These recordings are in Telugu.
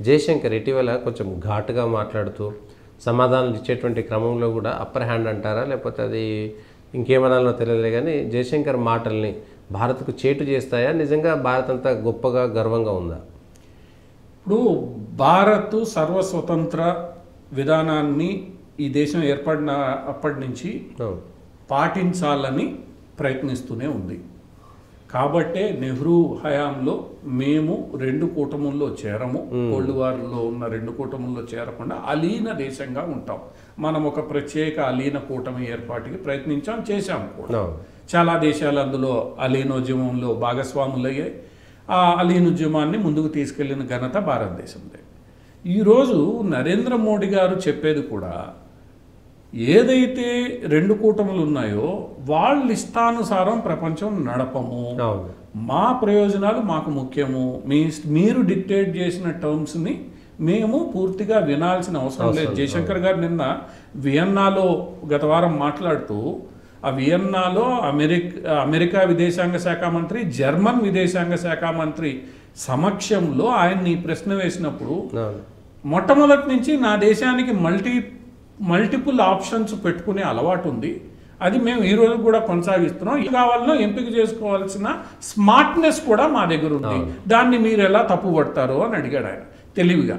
జయశంకర్ ఇటీవల కొంచెం ఘాటుగా మాట్లాడుతూ సమాధానాలు ఇచ్చేటువంటి క్రమంలో కూడా అప్పర్ హ్యాండ్ అంటారా, లేకపోతే అది ఇంకేమనాలో తెలియదు కానీ జయశంకర్ మాటల్ని భారత్కు చేటు చేస్తాయా? నిజంగా భారత్ అంతా గొప్పగా గర్వంగా ఉందా? ఇప్పుడు భారత్ సర్వస్వతంత్ర విధానాన్ని ఈ దేశం ఏర్పడిన అప్పటి నుంచి పాటించాలని ప్రయత్నిస్తూనే ఉంది. కాబట్టే నెహ్రూ హయాంలో మేము 2 కూటముల్లో చేరము, కోల్డ్ వార్లో ఉన్న 2 కూటముల్లో చేరకుండా అలీన దేశంగా ఉంటాం. మనం ఒక ప్రత్యేక అలీన కూటమి ఏర్పాటుకి ప్రయత్నించాం, చేశాం కూడా. చాలా దేశాలు అందులో అలీనోద్యమంలో భాగస్వాములయ్యాయి. ఆ అలీనోద్యమాన్ని ముందుకు తీసుకెళ్లిన ఘనత భారతదేశందే. ఈరోజు నరేంద్ర మోడీ గారు చెప్పేది కూడా ఏదైతే 2 కూటములు ఉన్నాయో వాళ్ళ ఇష్టానుసారం ప్రపంచం నడపము, మా ప్రయోజనాలు మాకు ముఖ్యము, మీరు డిక్టేట్ చేసిన టర్మ్స్ని మేము పూర్తిగా వినాల్సిన అవసరం లేదు. జయశంకర్ గారు నిన్న వియన్నాలో గత వారం మాట్లాడుతూ ఆ వియన్నాలో అమెరికా విదేశాంగ శాఖ మంత్రి, జర్మన్ విదేశాంగ శాఖ మంత్రి సమక్షంలో ఆయన్ని ప్రశ్న వేసినప్పుడు మొట్టమొదటి నుంచి నా దేశానికి మల్టిపుల్ ఆప్షన్స్ పెట్టుకునే అలవాటు ఉంది, అది మేము ఈ రోజు కూడా కొనసాగిస్తున్నాం, ఇది కావాలనో ఎంపిక చేసుకోవాల్సిన స్మార్ట్నెస్ కూడా మా దగ్గర ఉంది, దాన్ని మీరు ఎలా తప్పుపడతారో అని అడిగాడు ఆయన తెలివిగా.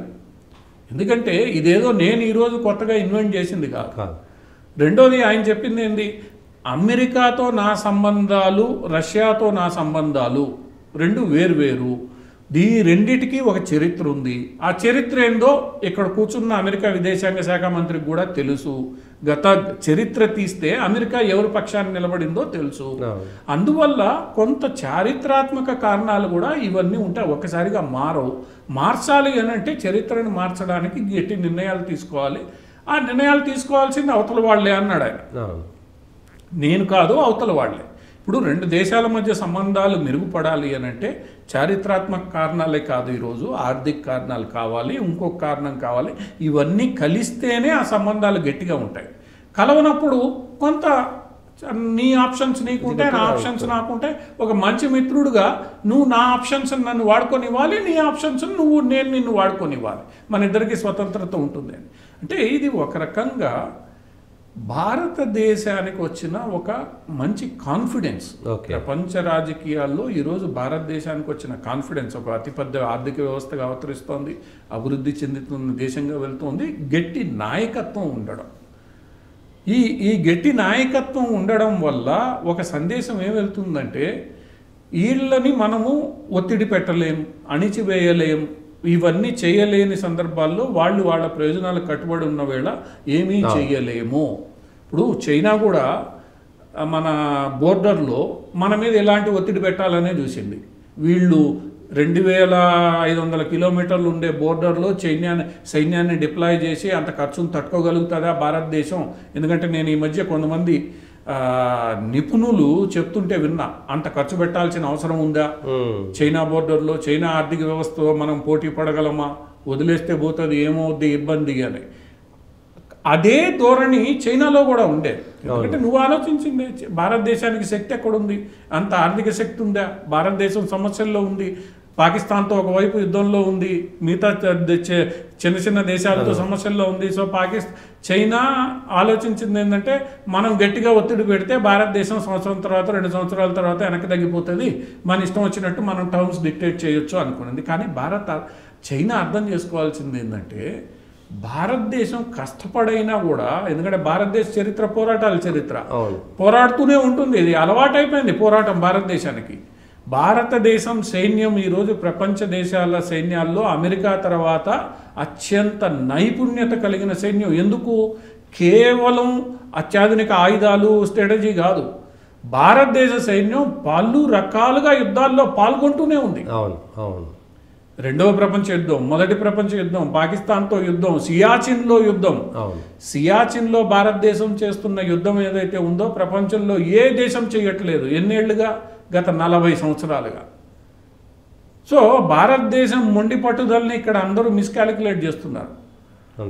ఎందుకంటే ఇదేదో నేను ఈరోజు కొత్తగా ఇన్వెంట్ చేసింది కాదు. రెండోది ఆయన చెప్పింది ఏంది, అమెరికాతో నా సంబంధాలు రష్యాతో నా సంబంధాలు 2 వేరు. ఈ రెండిటికి ఒక చరిత్ర ఉంది. ఆ చరిత్ర ఏందో ఇక్కడ కూర్చున్న అమెరికా విదేశాంగ శాఖ మంత్రికి కూడా తెలుసు. గత చరిత్ర తీస్తే అమెరికా ఎవరి పక్షాన్ని నిలబడిందో తెలుసు. అందువల్ల కొంత చారిత్రాత్మక కారణాలు కూడా ఇవన్నీ ఉంటాయి, ఒక్కసారిగా మారవు. మార్చాలి అని అంటే చరిత్రను మార్చడానికి గట్టి నిర్ణయాలు తీసుకోవాలి. ఆ నిర్ణయాలు తీసుకోవాల్సింది అవతల వాళ్లే అన్నాడు ఆయన. నేను కాదు, అవతల వాళ్లే. ఇప్పుడు 2 దేశాల మధ్య సంబంధాలు మెరుగుపడాలి అని అంటే చారిత్రాత్మక కారణాలే కాదు, ఈరోజు ఆర్థిక కారణాలు కావాలి, ఇంకొక కారణం కావాలి. ఇవన్నీ కలిస్తేనే ఆ సంబంధాలు గట్టిగా ఉంటాయి. కలవనప్పుడు కొంత నీ ఆప్షన్స్ నీకుంటే, నా ఆప్షన్స్ నాకుంటే, ఒక మంచి మిత్రుడుగా నువ్వు నా ఆప్షన్స్ నన్ను వాడుకొనివ్వాలి, నీ ఆప్షన్స్ నేను నిన్ను వాడుకొనివ్వాలి, మన ఇద్దరికి స్వతంత్రత ఉంటుంది అని. అంటే ఇది ఒక రకంగా భారతదేశానికి వచ్చిన ఒక మంచి కాన్ఫిడెన్స్. ప్రపంచ రాజకీయాల్లో ఈరోజు భారతదేశానికి వచ్చిన కాన్ఫిడెన్స్, ఒక అతిపెద్ద ఆర్థిక వ్యవస్థగా అవతరిస్తోంది, అభివృద్ధి చెందుతున్న దేశంగా వెళ్తోంది. గట్టి నాయకత్వం ఉండడం, ఈ గట్టి నాయకత్వం ఉండడం వల్ల ఒక సందేశం ఏం వెళ్తుందంటే, వీళ్ళని మనము ఒత్తిడి పెట్టలేం, అణిచివేయలేం, ఇవన్నీ చేయలేని సందర్భాల్లో వాళ్ళు వాళ్ళ ప్రయోజనాలకు కట్టుబడి ఉన్న వేళ ఏమీ చేయలేము. ఇప్పుడు చైనా కూడా మన బోర్డర్లో మన మీద ఎలాంటి ఒత్తిడి పెట్టాలనే చూసింది. వీళ్ళు 2500 కిలోమీటర్లు ఉండే బోర్డర్లో సైన్యాన్ని డిప్లాయ్ చేసి అంత ఖర్చును తట్టుకోగలుగుతుందా భారతదేశం? ఎందుకంటే నేను ఈ మధ్య కొంతమంది నిపుణులు చెప్తుంటే విన్నా, అంత ఖర్చు పెట్టాల్సిన అవసరం ఉందా చైనా బోర్డర్లో? చైనా ఆర్థిక వ్యవస్థతో మనం పోటీ పడగలమా? వదిలేస్తే పోతుంది, ఏమవుద్ది ఇబ్బంది అని. అదే ధోరణి చైనాలో కూడా ఉండే. ఎందుకంటే నువ్వు ఆలోచించిందే, భారతదేశానికి శక్తి ఎక్కడుంది? అంత ఆర్థిక శక్తి ఉందా? భారతదేశం సమస్యల్లో ఉంది, పాకిస్తాన్తో ఒకవైపు యుద్ధంలో ఉంది, మిగతా చిన్న చిన్న దేశాలతో సమస్యల్లో ఉంది. సో చైనా ఆలోచించింది ఏంటంటే, మనం గట్టిగా ఒత్తిడి పెడితే భారతదేశం సంవత్సరం తర్వాత 2 సంవత్సరాల తర్వాత వెనక్కి తగ్గిపోతుంది, మన ఇష్టం వచ్చినట్టు మనం టర్మ్స్ డిక్టేట్ చేయొచ్చు అనుకున్నది. కానీ చైనా అర్థం చేసుకోవాల్సింది ఏంటంటే, భారతదేశం కష్టపడైనా కూడా, ఎందుకంటే భారతదేశ చరిత్ర పోరాటాల చరిత్ర, పోరాడుతూనే ఉంటుంది. ఇది అలవాటైపోయింది పోరాటం భారతదేశానికి. భారతదేశం సైన్యం ఈరోజు ప్రపంచ దేశాల సైన్యాల్లో అమెరికా తర్వాత అత్యంత నైపుణ్యత కలిగిన సైన్యం. ఎందుకు? కేవలం అత్యాధునిక ఆయుధాలు, స్ట్రాటజీ కాదు. భారతదేశ సైన్యం పలు రకాలుగా యుద్ధాల్లో పాల్గొంటూనే ఉంది. రెండవ ప్రపంచ యుద్ధం, మొదటి ప్రపంచ యుద్ధం, పాకిస్తాన్తో యుద్ధం, సియాచిన్లో యుద్ధం. సియాచిన్లో భారతదేశం చేస్తున్న యుద్ధం ఏదైతే ఉందో ప్రపంచంలో ఏ దేశం చేయట్లేదు. ఎన్నేళ్లుగా? గత 40 సంవత్సరాలుగా. సో భారతదేశం మొండి పట్టుదలని ఇక్కడ అందరూ మిస్కాలిక్యులేట్ చేస్తున్నారు.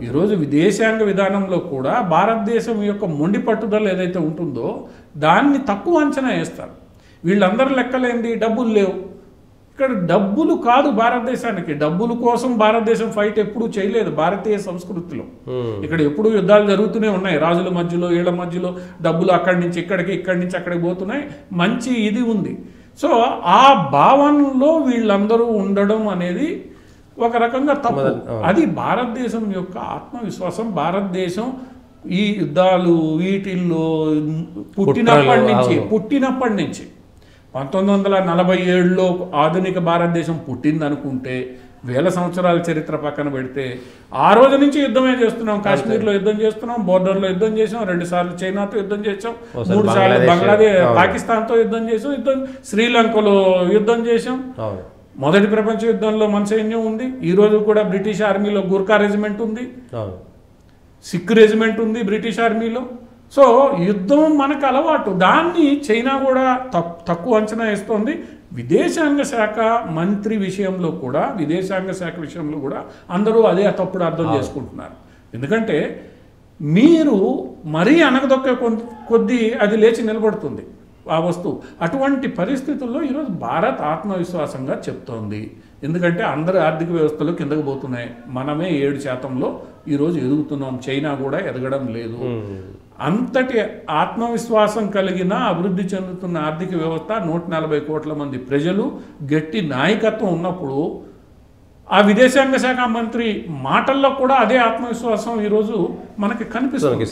ఈరోజు విదేశాంగ విధానంలో కూడా భారతదేశం యొక్క మొండి పట్టుదల ఏదైతే ఉంటుందో దాన్ని తక్కువ అంచనా వేస్తారు. వీళ్ళందరూ లెక్కలేంది, డబ్బులు లేవు. ఇక్కడ డబ్బులు కాదు భారతదేశానికి, డబ్బుల కోసం భారతదేశం ఫైట్ ఎప్పుడూ చేయలేదు భారతీయ సంస్కృతిలో. ఇక్కడ ఎప్పుడూ యుద్ధాలు జరుగుతూనే ఉన్నాయి, రాజుల మధ్యలో వీళ్ళ మధ్యలో డబ్బులు అక్కడి నుంచి ఇక్కడికి, ఇక్కడి నుంచి అక్కడికి పోతున్నాయి, మంచి ఇది ఉంది. సో ఆ భావనలో వీళ్ళందరూ ఉండడం అనేది ఒక రకంగా తప్పు. అది భారతదేశం యొక్క ఆత్మవిశ్వాసం. భారతదేశం ఈ యుద్ధాలు వీటిల్లో పుట్టినప్పటి నుంచి 1947లో ఆధునిక భారతదేశం పుట్టింది అనుకుంటే, వేల సంవత్సరాల చరిత్ర పక్కన పెడితే ఆ రోజు నుంచి యుద్ధమే చేస్తున్నాం. కాశ్మీర్లో యుద్ధం చేస్తున్నాం, బోర్డర్లో యుద్ధం చేసాం, 2 సార్లు చైనాతో యుద్ధం చేసాం, 3 సార్లు బంగ్లాదేశ్ పాకిస్తాన్తో యుద్ధం చేసాం, శ్రీలంకలో యుద్ధం చేసాం. మొదటి ప్రపంచ యుద్ధంలో మన సైన్యం ఉంది. ఈ రోజు కూడా బ్రిటిష్ ఆర్మీలో గూర్ఖా రెజిమెంట్ ఉంది, సిక్ రెజిమెంట్ ఉంది బ్రిటిష్ ఆర్మీలో. సో యుద్ధం మనకు అలవాటు. దాన్ని చైనా కూడా తక్కువ అంచనా వేస్తోంది. విదేశాంగ శాఖ మంత్రి విషయంలో కూడా, విదేశాంగ శాఖ విషయంలో కూడా అందరూ అదే తప్పుడు అర్థం చేసుకుంటున్నారు. ఎందుకంటే మీరు మరీ అనగదొక్కే కొద్దీ అది లేచి నిలబడుతుంది ఆ వస్తువు. అటువంటి పరిస్థితుల్లో ఈరోజు భారత్ ఆత్మవిశ్వాసంగా చెప్తోంది. ఎందుకంటే అందరి ఆర్థిక వ్యవస్థలు కిందకు పోతున్నాయి, మనమే 7%లో ఈరోజు ఎదుగుతున్నాం, చైనా కూడా ఎదగడం లేదు. అంతటి ఆత్మవిశ్వాసం కలిగిన అభివృద్ధి చెందుతున్న ఆర్థిక వ్యవస్థ, 140 కోట్ల మంది ప్రజలు, గట్టి నాయకత్వం ఉన్నప్పుడు ఆ విదేశాంగ శాఖ మంత్రి మాటల్లో కూడా అదే ఆత్మవిశ్వాసం ఈరోజు మనకి కనిపిస్తుంది.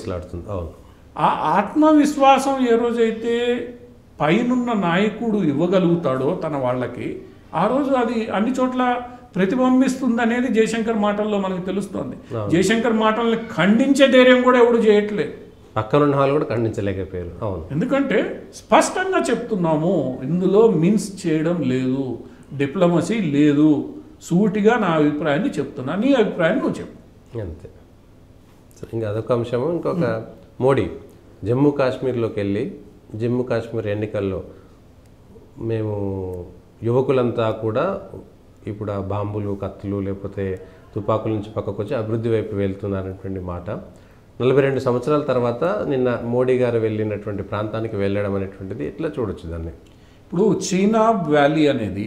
ఆ ఆత్మవిశ్వాసం ఏ రోజైతే పైనున్న నాయకుడు ఇవ్వగలుగుతాడో తన వాళ్ళకి, ఆ రోజు అది అన్ని చోట్ల ప్రతిబింబిస్తుంది అనేది జయశంకర్ మాటల్లో మనకు తెలుస్తోంది. జయశంకర్ మాటల్ని ఖండించే ధైర్యం కూడా ఎవడు చేయట్లేదు, పక్కనున్న వాళ్ళు కూడా ఖండించలేకపోయారు. అవును, ఎందుకంటే స్పష్టంగా చెప్తున్నాము, ఇందులో మిన్స్ చేయడం లేదు, డిప్లొమసీ లేదు, సూటిగా నా అభిప్రాయాన్ని చెప్తున్నా, నీ అభిప్రాయాన్ని నువ్వు చెప్పు, అంతే. ఇంకా అదొక అంశము. ఇంకొక మోడీ జమ్మూ కాశ్మీర్లోకి వెళ్ళి, జమ్మూ కాశ్మీర్ ఎన్నికల్లో మేము యువకులంతా కూడా ఇప్పుడు ఆ బాంబులు, కత్తులు లేకపోతే తుపాకుల నుంచి పక్కకు వచ్చి అభివృద్ధి వైపు వెళ్తున్నారనేటువంటి మాట 42 సంవత్సరాల తర్వాత నిన్న మోడీ గారు వెళ్ళినటువంటి ప్రాంతానికి వెళ్ళడం అనేటువంటిది ఎట్లా చూడొచ్చు దాన్ని? ఇప్పుడు చీనాబ్ వ్యాలీ అనేది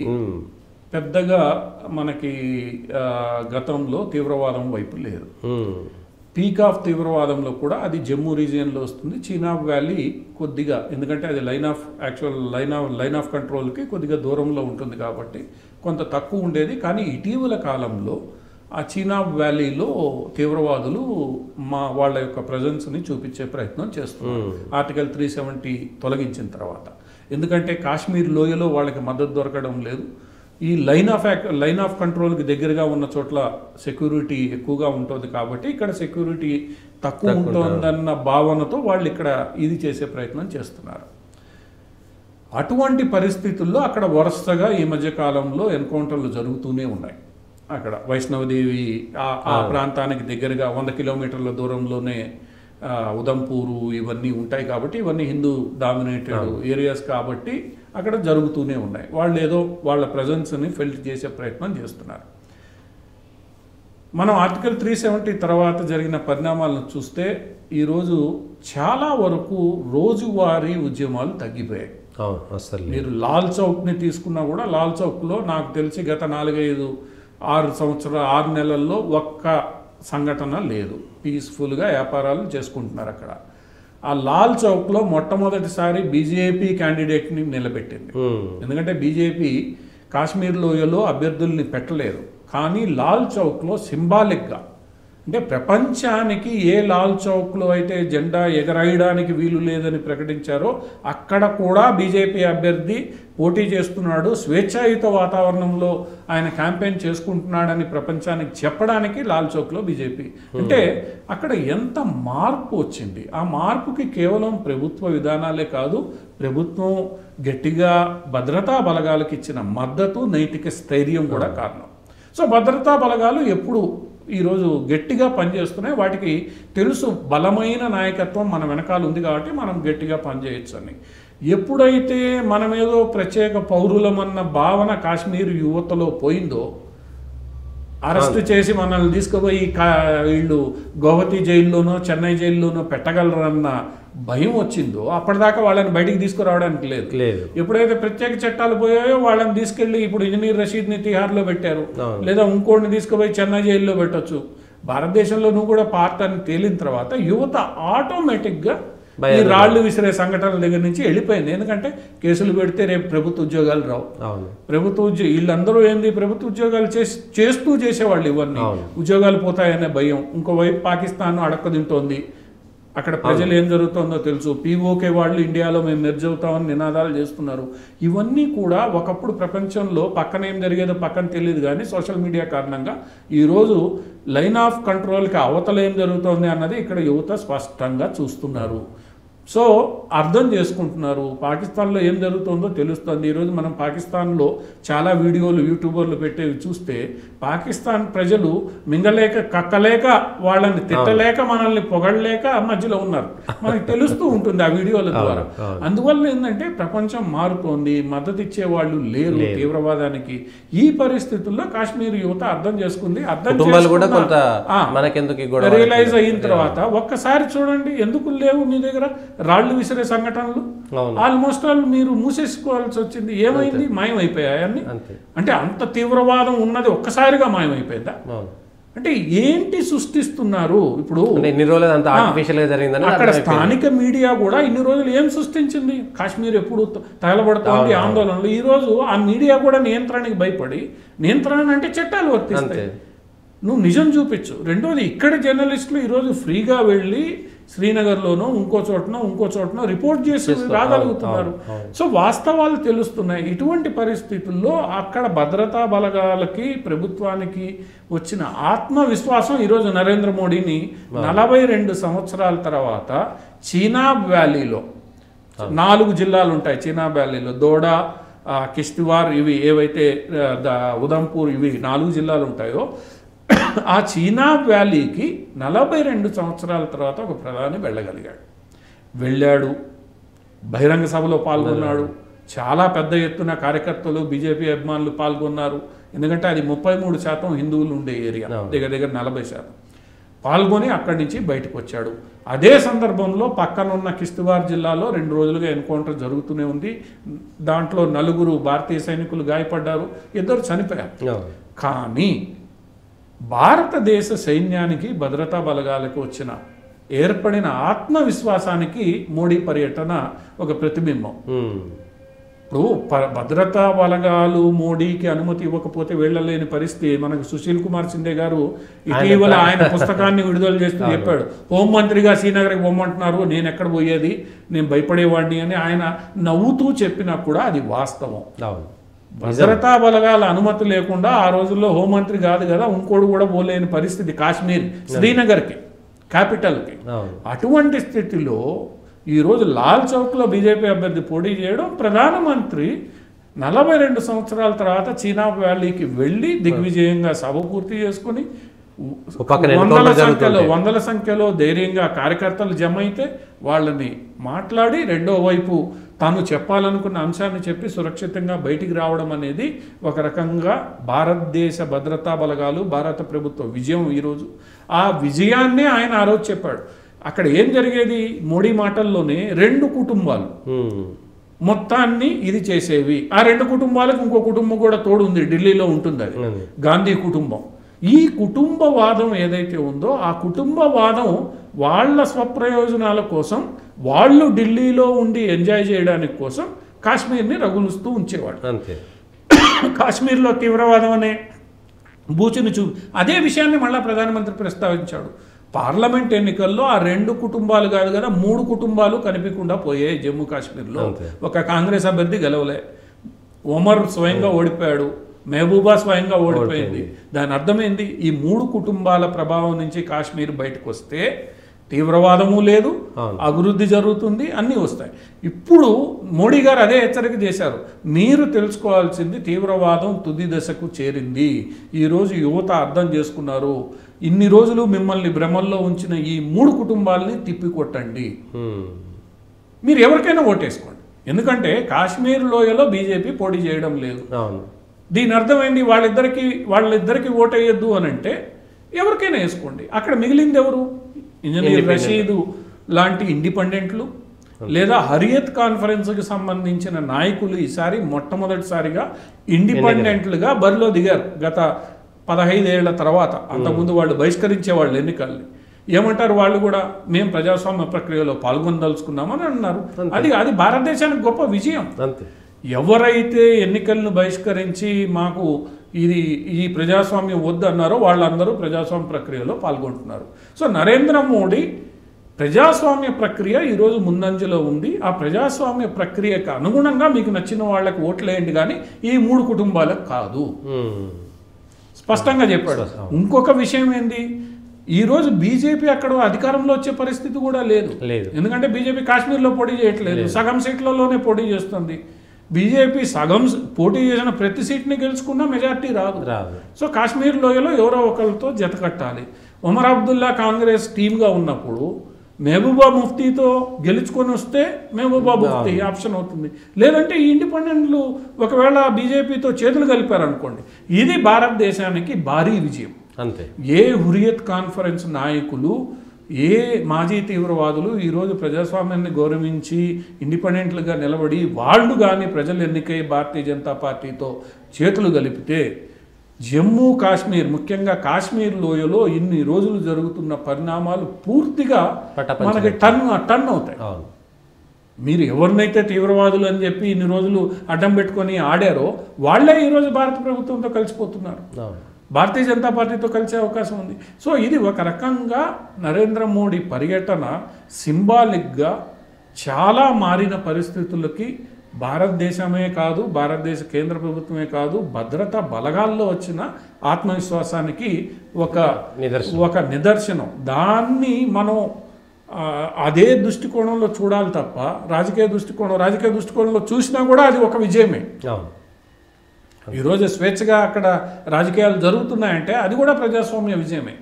పెద్దగా మనకి గతంలో తీవ్రవాదం వైపు లేదు. పీక్ ఆఫ్ తీవ్రవాదంలో కూడా అది జమ్మూ రీజియన్లో వస్తుంది. చీనాబ్ వ్యాలీ కొద్దిగా, ఎందుకంటే అది లైన్ ఆఫ్ కంట్రోల్కి కొద్దిగా దూరంలో ఉంటుంది కాబట్టి కొంత తక్కువ ఉండేది. కానీ ఇటీవల కాలంలో ఆ చీనాబ్ వ్యాలీలో తీవ్రవాదులు వాళ్ళ యొక్క ప్రజెన్స్ని చూపించే ప్రయత్నం చేస్తున్నారు ఆర్టికల్ 370 తొలగించిన తర్వాత. ఎందుకంటే కాశ్మీర్ లోయలో వాళ్ళకి మద్దతు దొరకడం లేదు. ఈ లైన్ ఆఫ్ కంట్రోల్కి దగ్గరగా ఉన్న చోట్ల సెక్యూరిటీ ఎక్కువగా ఉంటుంది కాబట్టి ఇక్కడ సెక్యూరిటీ తక్కువ ఉంటుందన్న భావనతో వాళ్ళు ఇక్కడ ఇది చేసే ప్రయత్నం చేస్తున్నారు. అటువంటి పరిస్థితుల్లో అక్కడ వరుసగా ఈ మధ్య కాలంలో ఎన్కౌంటర్లు జరుగుతూనే ఉన్నాయి. అక్కడ వైష్ణవదేవి ఆ ప్రాంతానికి దగ్గరగా 100 కిలోమీటర్ల దూరంలోనే ఉదంపూరు ఇవన్నీ ఉంటాయి కాబట్టి, ఇవన్నీ హిందూ డామినేటెడ్ ఏరియాస్ కాబట్టి అక్కడ జరుగుతూనే ఉన్నాయి. వాళ్ళు ఏదో వాళ్ళ ప్రజెన్స్ని ఫిల్ట్ చేసే ప్రయత్నం చేస్తున్నారు. మనం ఆర్టికల్ 370 తర్వాత జరిగిన పరిణామాలను చూస్తే ఈరోజు చాలా వరకు రోజువారీ ఉద్యమాలు తగ్గిపోయాయి. మీరు లాల్ చౌక్ని తీసుకున్నా కూడా, లాల్ చౌక్లో నాకు తెలిసి గత 6 నెలల్లో ఒక్క సంఘటన లేదు. పీస్ఫుల్గా వ్యాపారాలు చేసుకుంటున్నారు అక్కడ. ఆ లాల్ చౌక్లో మొట్టమొదటిసారి బీజేపీ క్యాండిడేట్ని నిలబెట్టింది. ఎందుకంటే బీజేపీ కాశ్మీర్ లోయలో అభ్యర్థుల్ని పెట్టలేదు, కానీ లాల్ చౌక్లో సింబాలిక్గా, అంటే ప్రపంచానికి ఏ లాల్ చౌక్లో అయితే జెండా ఎగరాయడానికి వీలు లేదని ప్రకటించారో అక్కడ కూడా బీజేపీ అభ్యర్థి పోటీ చేస్తున్నాడు, స్వేచ్ఛాయుత వాతావరణంలో ఆయన క్యాంపెయిన్ చేసుకుంటున్నాడని ప్రపంచానికి చెప్పడానికి లాల్ చౌక్లో బీజేపీ. అంటే అక్కడ ఎంత మార్పు వచ్చింది. ఆ మార్పుకి కేవలం ప్రభుత్వ విధానాలే కాదు, ప్రభుత్వం గట్టిగా భద్రతా బలగాలకు ఇచ్చిన మద్దతు, నైతిక స్థైర్యం కూడా కారణం. సో భద్రతా బలగాలు ఎప్పుడు ఈరోజు గట్టిగా పనిచేస్తున్నాయి. వాటికి తెలుసు బలమైన నాయకత్వం మన వెనకాల ఉంది కాబట్టి మనం గట్టిగా పనిచేయచ్చు అని. ఎప్పుడైతే మనమేదో ప్రత్యేక పౌరులమన్న భావన కాశ్మీర్ యువతలో పోయిందో, అరెస్ట్ చేసి మనల్ని తీసుకుపోయి వీళ్ళు గౌహతి జైల్లోనో చెన్నై జైల్లోనో పెట్టగలరన్న భయం వచ్చిందో అప్పటిదాకా వాళ్ళని బయటికి తీసుకురావడానికి లేదు. ఎప్పుడైతే ప్రత్యేక చట్టాలు పోయాయో వాళ్ళని తీసుకెళ్లి ఇప్పుడు ఇంజనీర్ రషీద్ని తిహార్లో పెట్టారు, లేదా ఇంకోటిని తీసుకుపోయి చెన్నై జైల్లో పెట్టొచ్చు. భారతదేశంలో నువ్వు కూడా పార్ట్ అని తేలిన తర్వాత యువత ఆటోమేటిక్గా ఈ రాళ్లు విసిరే సంఘటనల దగ్గర నుంచి వెళ్ళిపోయింది. ఎందుకంటే కేసులు పెడితే రేపు ప్రభుత్వ ఉద్యోగాలు రావు. వీళ్ళందరూ ఏంది ప్రభుత్వ ఉద్యోగాలు చేస్తూ చేసేవాళ్ళు, ఇవన్నీ ఉద్యోగాలు పోతాయనే భయం. ఇంకోవైపు పాకిస్తాన్ అడక్కదింటోంది, అక్కడ ప్రజలు ఏం జరుగుతుందో తెలుసు. పీఓకే వాళ్ళు ఇండియాలో మేము మెర్జ్ అవుతామని నినాదాలు చేస్తున్నారు. ఇవన్నీ కూడా ఒకప్పుడు ప్రపంచంలో పక్కన ఏం జరిగేదో పక్కన తెలియదు, కానీ సోషల్ మీడియా కారణంగా ఈరోజు లైన్ ఆఫ్ కంట్రోల్కి అవతల ఏం జరుగుతుంది అన్నది ఇక్కడ యువత స్పష్టంగా చూస్తున్నారు. సో అర్థం చేసుకుంటున్నారు. పాకిస్తాన్లో ఏం జరుగుతుందో తెలుస్తుంది. ఈరోజు మనం పాకిస్తాన్లో చాలా వీడియోలు యూట్యూబర్లు పెట్టేవి చూస్తే పాకిస్తాన్ ప్రజలు మింగలేక కక్కలేక వాళ్ళని తిట్టలేక మనల్ని పొగడలేక మధ్యలో ఉన్నారు, మనకి తెలుస్తూ ఉంటుంది ఆ వీడియోల ద్వారా. అందువల్ల ఏంటంటే ప్రపంచం మారుతోంది, మద్దతు ఇచ్చే వాళ్ళు లేరు తీవ్రవాదానికి. ఈ పరిస్థితుల్లో కాశ్మీర్ యువత అర్థం చేసుకుంది. రియలైజ్ అయిన తర్వాత ఒక్కసారి చూడండి, ఎందుకు లేవు మీ దగ్గర రాళ్లు విసిరే సంఘటనలు? ఆల్మోస్ట్ ఆల్ మీరు మూసేసుకోవాల్సి వచ్చింది. ఏమైంది? మాయమైపోయాయి అన్ని. అంటే అంత తీవ్రవాదం ఉన్నది ఒక్కసారిగా మాయమైపోయిందా? అంటే ఏంటి సృష్టిస్తున్నారు? ఇప్పుడు అక్కడ స్థానిక మీడియా కూడా ఇన్ని రోజులు ఏం సృష్టించింది? కాశ్మీర్ ఎప్పుడు తగలబడుతోంది ఆందోళనలు. ఈ రోజు ఆ మీడియా కూడా నియంత్రణకి భయపడి, నియంత్రణ అంటే చట్టాలు వర్తిస్తాయి, నువ్వు నిజం చూపించు. రెండోది, ఇక్కడ జర్నలిస్టులు ఈరోజు ఫ్రీగా వెళ్ళి శ్రీనగర్లోనో ఇంకో చోటనో రిపోర్ట్ చేసి రాగలుగుతున్నారు. సో వాస్తవాలు తెలుస్తున్నాయి. ఇటువంటి పరిస్థితుల్లో అక్కడ భద్రతా బలగాలకి ప్రభుత్వానికి వచ్చిన ఆత్మవిశ్వాసం ఈరోజు నరేంద్ర మోడీని 42 సంవత్సరాల తర్వాత చీనాబ్ వ్యాలీలో 4 జిల్లాలు ఉంటాయి. చీనాబ్ వ్యాలీలో దోడా, కిష్తివార్, ఇవి ఏవైతే ఉదంపూర్, ఇవి 4 జిల్లాలు ఉంటాయో ఆ చీనాబ్ వ్యాలీకి 42 సంవత్సరాల తర్వాత ఒక ప్రధాని వెళ్ళాడు, బహిరంగ సభలో పాల్గొన్నాడు. చాలా పెద్ద ఎత్తున కార్యకర్తలు, బీజేపీ అభిమానులు పాల్గొన్నారు. ఎందుకంటే అది 33% హిందువులు ఉండే ఏరియా, దగ్గర 40% పాల్గొని అక్కడి నుంచి బయటకు వచ్చాడు. అదే సందర్భంలో పక్కనున్న కిష్తివార్ జిల్లాలో 2 రోజులుగా ఎన్కౌంటర్ జరుగుతూనే ఉంది. దాంట్లో 4 భారతీయ సైనికులు గాయపడ్డారు, 2 చనిపోయారు. కానీ భారతదేశ సైన్యానికి, భద్రతా బలగాలకు ఏర్పడిన ఆత్మవిశ్వాసానికి మోడీ పర్యటన ఒక ప్రతిబింబం. ఇప్పుడు భద్రతా బలగాలు మోడీకి అనుమతి ఇవ్వకపోతే వెళ్ళలేని పరిస్థితి. మనకు సుశీల్ కుమార్ సిండే గారు ఇటీవల ఆయన పుస్తకాన్ని విడుదల చేస్తూ చెప్పాడు, హోంమంత్రిగా శ్రీనగర్కి పోమంటున్నారు, నేను ఎక్కడ పోయేది, నేను భయపడేవాడిని అని ఆయన నవ్వుతూ చెప్పినా కూడా అది వాస్తవం. భద్రతా బలగాల అనుమతి లేకుండా ఆ రోజుల్లో హోంమంత్రి కాదు కదా, ఇంకోడు కూడా పోలేని పరిస్థితి కాశ్మీర్, శ్రీనగర్కి, క్యాపిటల్కి. అటువంటి స్థితిలో ఈరోజు లాల్ చౌక్లో బీజేపీ అభ్యర్థి పోటీ చేయడం, ప్రధానమంత్రి 42 సంవత్సరాల తర్వాత చీనాబ్ వ్యాలీకి వెళ్ళి దిగ్విజయంగా సభ పూర్తి చేసుకుని వందల సంఖ్యలో ధైర్యంగా కార్యకర్తలు జమ అయితే వాళ్ళని మాట్లాడి రెండో వైపు తాను చెప్పాలనుకున్న అంశాన్ని చెప్పి సురక్షితంగా బయటికి రావడం అనేది ఒక రకంగా భారతదేశ భద్రతా బలగాలు, భారత ప్రభుత్వ విజయం. ఈరోజు ఆ విజయాన్నే ఆయన ఆ రోజు చెప్పాడు. అక్కడ ఏం జరిగేది? మోడీ మాటల్లోనే 2 కుటుంబాలు మొత్తాన్ని ఇది చేసేవి. ఆ 2 కుటుంబాలకు ఇంకో కుటుంబం కూడా తోడు ఉంది, ఢిల్లీలో ఉంటుంది, అది గాంధీ కుటుంబం. ఈ కుటుంబవాదం ఏదైతే ఉందో ఆ కుటుంబవాదం వాళ్ళ స్వప్రయోజనాల కోసం, వాళ్ళు ఢిల్లీలో ఉండి ఎంజాయ్ చేయడానికి కోసం కాశ్మీర్ని రగులుస్తూ ఉంచేవాడు. కాశ్మీర్లో తీవ్రవాదం అనే బూచిని అదే విషయాన్ని మళ్ళీ ప్రధానమంత్రి ప్రస్తావించాడు. పార్లమెంట్ ఎన్నికల్లో ఆ 2 కుటుంబాలు కాదు కదా, 3 కుటుంబాలు కనిపించకుండా పోయాయి జమ్మూ కాశ్మీర్లో. ఒక కాంగ్రెస్ అభ్యర్థి గెలవలే, ఒమర్ స్వయంగా ఓడిపోయాడు, మెహబూబా స్వయంగా ఓడిపోయింది. దాని అర్థమైంది, ఈ 3 కుటుంబాల ప్రభావం నుంచి కాశ్మీర్ బయటకు వస్తే తీవ్రవాదము లేదు, అభివృద్ధి జరుగుతుంది, అన్నీ వస్తాయి. ఇప్పుడు మోడీ గారు అదే హెచ్చరిక చేశారు, మీరు తెలుసుకోవాల్సింది తీవ్రవాదం తుది దశకు చేరింది. ఈరోజు యువత అర్థం చేసుకున్నారు, ఇన్ని రోజులు మిమ్మల్ని భ్రమల్లో ఉంచిన ఈ 3 కుటుంబాలని తిప్పికొట్టండి, మీరు ఎవరికైనా ఓటేసుకోండి. ఎందుకంటే కాశ్మీర్ లోయలో బీజేపీ పోటీ చేయడం లేదు, దీని అర్థమైంది వాళ్ళిద్దరికి ఓటు వేయొద్దు అని అంటే ఎవరికైనా వేసుకోండి. అక్కడ మిగిలింది ఎవరు? ఇంజనీర్ రషీదు లాంటి ఇండిపెండెంట్లు లేదా హరియత్ కాన్ఫరెన్స్కి సంబంధించిన నాయకులు ఈసారి మొట్టమొదటిసారిగా ఇండిపెండెంట్లుగా బరిలో దిగారు గత 15 ఏళ్ల తర్వాత. అంతకుముందు వాళ్ళు బహిష్కరించేవాళ్ళు ఎన్నికల్ని. ఏమంటారు వాళ్ళు కూడా, మేము ప్రజాస్వామ్య ప్రక్రియలో పాల్గొనదలుచుకున్నామని అన్నారు. అది భారతదేశానికి గొప్ప విజయం. ఎవరైతే ఎన్నికలను బహిష్కరించి మాకు ఈ ప్రజాస్వామ్యం వద్దు అన్నారో వాళ్ళందరూ ప్రజాస్వామ్య ప్రక్రియలో పాల్గొంటున్నారు. సో నరేంద్ర మోడీ ప్రజాస్వామ్య ప్రక్రియ ఈరోజు ముందంజలో ఉంది. ఆ ప్రజాస్వామ్య ప్రక్రియకు అనుగుణంగా మీకు నచ్చిన వాళ్ళకి ఓట్లేయండి, కానీ ఈ 3 కుటుంబాలకు కాదు, స్పష్టంగా చెప్పాడు. ఇంకొక విషయం ఏంది, ఈరోజు బీజేపీ అక్కడ అధికారంలో వచ్చే పరిస్థితి కూడా లేదు. ఎందుకంటే బీజేపీ కాశ్మీర్లో పోటీ చేయట్లేదు, సగం సీట్లలోనే పోటీ చేస్తుంది. బీజేపీ సగం పోటీ చేసిన ప్రతి సీట్ని గెలుచుకున్నా మెజార్టీ రాదు. సో కాశ్మీర్ లోయలో ఎవరో ఒకరితో జత కట్టాలి. ఒమర్ అబ్దుల్లా కాంగ్రెస్ టీమ్గా ఉన్నప్పుడు మెహబూబా ముఫ్తీతో గెలుచుకొని వస్తే మెహబూబా ముఫ్తీ ఆప్షన్ అవుతుంది. లేదంటే ఈ ఇండిపెండెంట్లు ఒకవేళ బీజేపీతో చేతులు కలిపారనుకోండి, ఇది భారతదేశానికి భారీ విజయం. అంతే. ఏ హురియత్ కాన్ఫరెన్స్ నాయకులు, ఏ మాజీ తీవ్రవాదులు ఈరోజు ప్రజాస్వామ్యాన్ని గౌరవించి ఇండిపెండెంట్లుగా నిలబడి వాళ్ళు కానీ ప్రజలు ఎన్నికై భారతీయ జనతా పార్టీతో చేతులు కలిపితే జమ్మూ కాశ్మీర్, ముఖ్యంగా కాశ్మీర్ లోయలో ఇన్ని రోజులు జరుగుతున్న పరిణామాలు పూర్తిగా మనకి టర్న్ అవుతాయి. మీరు ఎవరినైతే తీవ్రవాదులు అని చెప్పి ఇన్ని రోజులు అడ్డం పెట్టుకొని ఆడారో వాళ్ళే ఈరోజు భారత ప్రభుత్వంతో కలిసిపోతున్నారు, భారతీయ జనతా పార్టీతో కలిసే అవకాశం ఉంది. సో ఇది ఒక రకంగా నరేంద్ర మోడీ పర్యటన సింబాలిక్గా చాలా మారిన పరిస్థితులకి భారతదేశమే కాదు, భారతదేశ కేంద్ర ప్రభుత్వమే కాదు, భద్రతా బలగాల్లో వచ్చిన ఆత్మవిశ్వాసానికి ఒక నిదర్శనం. దాన్ని మనం అదే దృష్టికోణంలో చూడాలి తప్ప రాజకీయ దృష్టికోణంలో చూసినా కూడా అది ఒక విజయమే. ఈరోజు స్వేచ్ఛగా అక్కడ రాజకీయాలు జరుగుతున్నాయంటే అది కూడా ప్రజాస్వామ్య విజయమే.